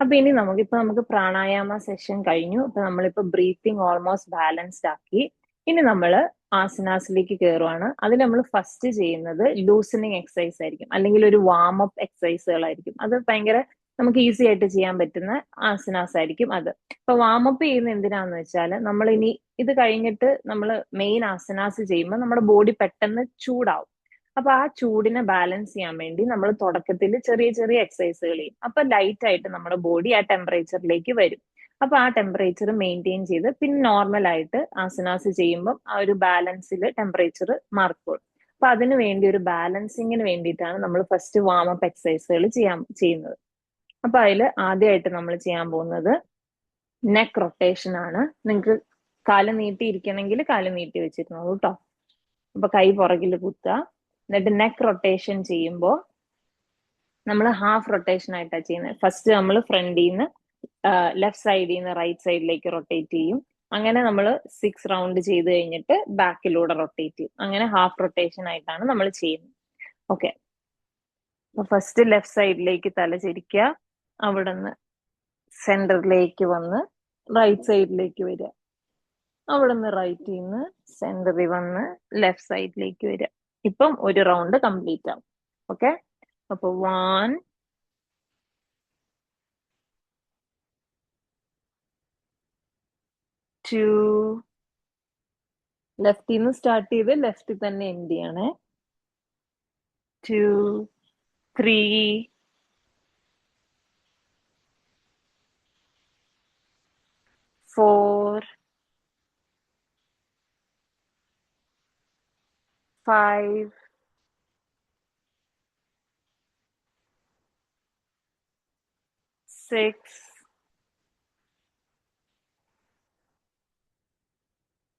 അപ്പൊ ഇനി നമുക്ക് പ്രാണായാമ സെഷൻ കഴിഞ്ഞു. ഇപ്പൊ നമ്മളിപ്പോ ബ്രീത്തിങ് ഓൾമോസ്റ്റ് ബാലൻസ്ഡ് ആക്കി. ഇനി നമ്മൾ ആസനാസിലേക്ക് കയറുവാണ്. അതിൽ നമ്മൾ ഫസ്റ്റ് ചെയ്യുന്നത് ലൂസനിങ് എക്സസൈസ് ആയിരിക്കും, അല്ലെങ്കിൽ ഒരു വാം അപ്പ് എക്സസൈസുകളായിരിക്കും. അത് ഭയങ്കര നമുക്ക് ഈസി ആയിട്ട് ചെയ്യാൻ പറ്റുന്ന ആസനാസ് ആയിരിക്കും അത്. അപ്പൊ വാം അപ്പ് ചെയ്യുന്ന എന്തിനാന്ന് വെച്ചാൽ, നമ്മൾ ഇനി ഇത് കഴിഞ്ഞിട്ട് നമ്മൾ മെയിൻ ആസനാസ് ചെയ്യുമ്പോൾ നമ്മുടെ ബോഡി പെട്ടെന്ന് ചൂടാവും. അപ്പൊ ആ ചൂടിനെ ബാലൻസ് ചെയ്യാൻ വേണ്ടി നമ്മൾ തുടക്കത്തിൽ ചെറിയ ചെറിയ എക്സസൈസുകൾ ചെയ്യും. അപ്പൊ ലൈറ്റ് ആയിട്ട് നമ്മുടെ ബോഡി ആ ടെമ്പറേച്ചറിലേക്ക് വരും. അപ്പൊ ആ ടെമ്പറേച്ചർ മെയിൻറ്റെയിൻ ചെയ്ത് പിന്നെ നോർമൽ ആയിട്ട് ആസനാസ് ചെയ്യുമ്പോൾ ആ ഒരു ബാലൻസിൽ ടെമ്പറേച്ചർ മാറിക്കോളും. അപ്പൊ അതിന് വേണ്ടി ഒരു ബാലൻസിങ്ങിന് വേണ്ടിയിട്ടാണ് നമ്മൾ ഫസ്റ്റ് വാം അപ്പ് എക്സസൈസുകൾ ചെയ്യുന്നത്. അപ്പൊ അതിൽ ആദ്യമായിട്ട് നമ്മൾ ചെയ്യാൻ പോകുന്നത് നെക്ക് റൊട്ടേഷൻ ആണ്. നിങ്ങൾക്ക് കാല് നീട്ടി ഇരിക്കണമെങ്കിൽ കാല് നീട്ടി വെച്ചിരുന്നോളൂ കേട്ടോ. അപ്പൊ കൈ പുറകിൽ കുത്തുക. എന്നിട്ട് നെക്ക് റൊട്ടേഷൻ ചെയ്യുമ്പോൾ നമ്മൾ ഹാഫ് റൊട്ടേഷൻ ആയിട്ടാണ് ചെയ്യുന്നത്. ഫസ്റ്റ് നമ്മൾ ഫ്രണ്ടിൽ നിന്ന് ലെഫ്റ്റ് സൈഡിൽ നിന്ന് റൈറ്റ് സൈഡിലേക്ക് റൊട്ടേറ്റ് ചെയ്യും. അങ്ങനെ നമ്മൾ 6 റൗണ്ട് ചെയ്ത് കഴിഞ്ഞിട്ട് ബാക്കിലൂടെ റൊട്ടേറ്റ് ചെയ്യും. അങ്ങനെ ഹാഫ് റൊട്ടേഷൻ ആയിട്ടാണ് നമ്മൾ ചെയ്യുന്നത്. ഓക്കെ, അപ്പൊ ഫസ്റ്റ് ലെഫ്റ്റ് സൈഡിലേക്ക് തല ചരിക്കുക. അവിടെ നിന്ന് സെന്ററിലേക്ക് വന്ന് റൈറ്റ് സൈഡിലേക്ക് വരിക. അവിടെ നിന്ന് റൈറ്റിൽ നിന്ന് സെന്ററിൽ വന്ന് ലെഫ്റ്റ് സൈഡിലേക്ക് വരിക. ഇപ്പം ഒരു റൗണ്ട് കംപ്ലീറ്റ് ആവും. ഓക്കെ, അപ്പൊ 1 2, ലെഫ്റ്റിൽ നിന്ന് സ്റ്റാർട്ട് ചെയ്ത് ലെഫ്റ്റിൽ തന്നെ എൻഡ് ചെയ്യണേ. 2, 3, 4, 5, 6,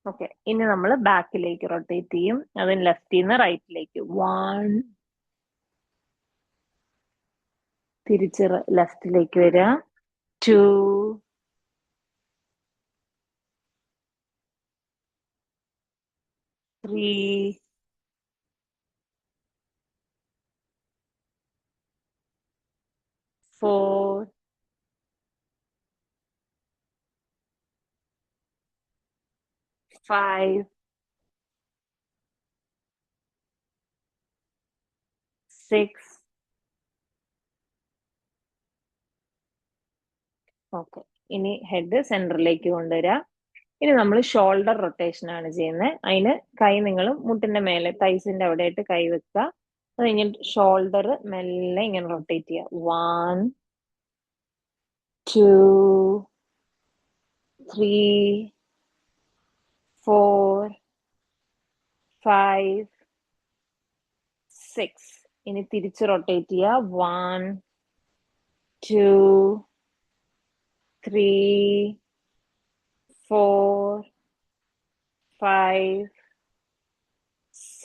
ഓക്കെ. ഇനി നമ്മൾ ബാക്കിലേക്ക് റൊട്ടേറ്റ് ചെയ്യും. അതിന് ലെഫ്റ്റിൽ നിന്ന് റൈറ്റിലേക്ക് 1, തിരിച്ച് ലെഫ്റ്റിലേക്ക് വരിക. 2, 3, 4, 5, 6. ഓക്കെ, ഇനി ഹെഡ് സെന്ററിലേക്ക് കൊണ്ടുവരിക. ഇനി നമ്മൾ ഷോൾഡർ റൊട്ടേഷൻ ആണ് ചെയ്യുന്നത്. അതിന് കൈ നിങ്ങൾ മുട്ടിന്റെ മേലെ തൈസിന്റെ അവിടെ ആയിട്ട് കൈ വെക്കുക. അത് കഴിഞ്ഞിട്ട് ഷോൾഡർ മെല്ലെ ഇങ്ങനെ റൊട്ടേറ്റ് ചെയ്യുക. 1, 2, 3, 4, 5, 6. ഇനി തിരിച്ച് റൊട്ടേറ്റ് ചെയ്യുക. 1, 2, 3, 4, 5,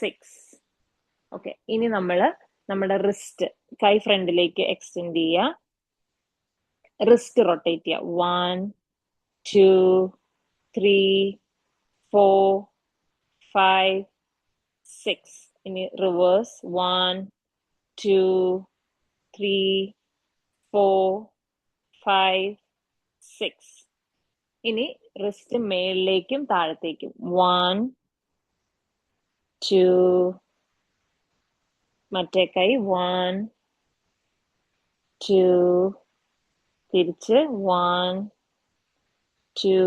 6. ഓക്കെ, ഇനി നമ്മുടെ റിസ്റ്റ് കൈ ഫ്രണ്ടിലേക്ക് എക്സ്റ്റെൻഡ് ചെയ്യുക. റിസ്റ്റ് റൊട്ടേറ്റ് ചെയ്യുക. 1, 2, 3, 4, 5, 6. ഇനി റിവേഴ്സ്. 1, 2, 3, 4, 5, 6. ഇനി റിസ്റ്റ് മേളിലേക്കും താഴത്തേക്കും. 1, 2, മറ്റേ കൈ 1, 2, തിരിച്ച് 1, 2,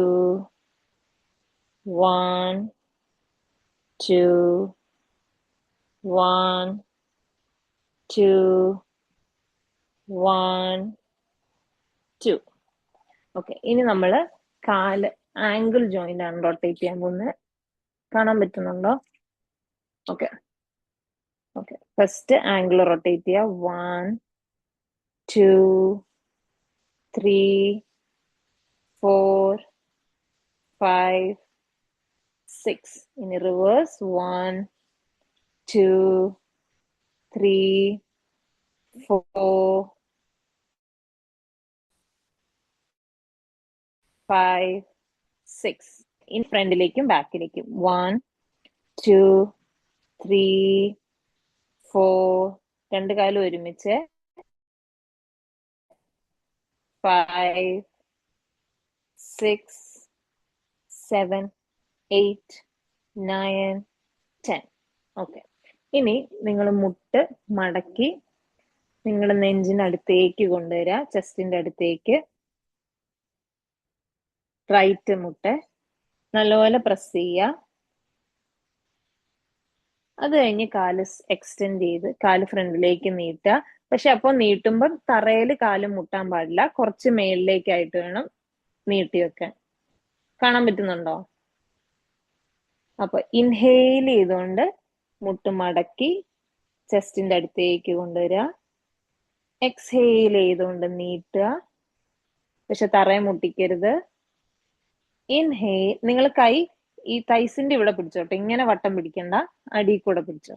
1, 2, 1, 2, 1, 2. ഓക്കെ, ഇനി നമ്മൾ കാല് ആംഗിൾ ജോയിന്റ് ആണ് റൊട്ടേറ്റ് ചെയ്യാൻ പോകുന്നത്. കാണാൻ പറ്റുന്നുണ്ടോ? Okay, okay. First angle rotate ചെയ്യുക. 1, 2, 3, 4, 5, 6. ഇനി റിവേഴ്സ്. 1, 2, 3, 4, 5, 6. ഇനി ഫ്രണ്ടിലേക്കും ബാക്കിലേക്കും. 1, 2, 3, 4. രണ്ട് കാലും ഒരുമിച്ച്. 5, 6, 7, 8, 9, 10. ഓക്കെ. ഇനി നിങ്ങൾ മുട്ട് മടക്കി നിങ്ങളുടെ നെഞ്ചിനടുത്തേക്ക് കൊണ്ടുവരിക, ചെസ്റ്റിന്റെ അടുത്തേക്ക്. റൈറ്റ് മുട്ട് നല്ലപോലെ പ്രസ് ചെയ്യുക. അത് കഴിഞ്ഞ് കാല് എക്സ്റ്റെൻഡ് ചെയ്ത് കാല് ഫ്രണ്ടിലേക്ക് നീട്ടുക. പക്ഷെ അപ്പോൾ നീട്ടുമ്പോൾ തറയിൽ കാല് മുട്ടാൻ പാടില്ല, കുറച്ച് മേളിലേക്കായിട്ട് വേണം നീട്ടി വെക്കാൻ. കാണാൻ പറ്റുന്നുണ്ടോ? അപ്പൊ ഇൻഹെയിൽ ചെയ്തുകൊണ്ട് മുട്ട് മടക്കി ചെസ്റ്റിന്റെ അടുത്തേക്ക് കൊണ്ടുവരിക. എക്സ്ഹെയിൽ ചെയ്തുകൊണ്ട് നീട്ടുക, പക്ഷെ തറയെ മുട്ടിക്കരുത്. ഇൻഹെയിൽ, നിങ്ങൾ കൈ ഈ തൈസിന്റെ ഇവിടെ പിടിച്ചോട്ടെ, ഇങ്ങനെ വട്ടം പിടിക്കണ്ട, അടിയിൽ കൂടെ പിടിച്ചോ.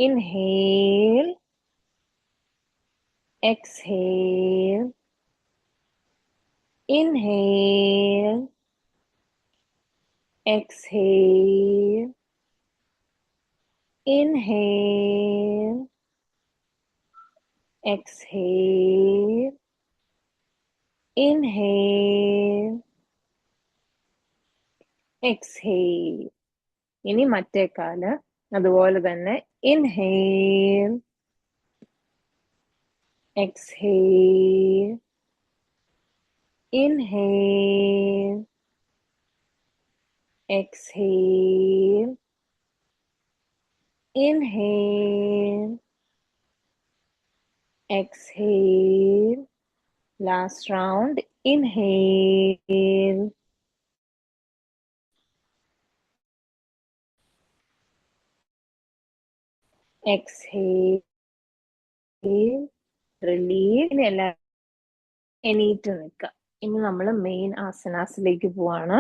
Inhale, exhale, inhale, exhale, inhale, exhale, inhale, exhale. ഇനി മറ്റേ കാല് അതുപോലെ തന്നെ inhale, exhale, inhale, exhale, inhale, exhale. Last round. Inhale, exhale, release. ഇനി എല്ലാം എണീറ്റ് നിൽക്കുക. ഇനി നമ്മൾ മെയിൻ ആസനാസിലേക്ക് പോവാണ്.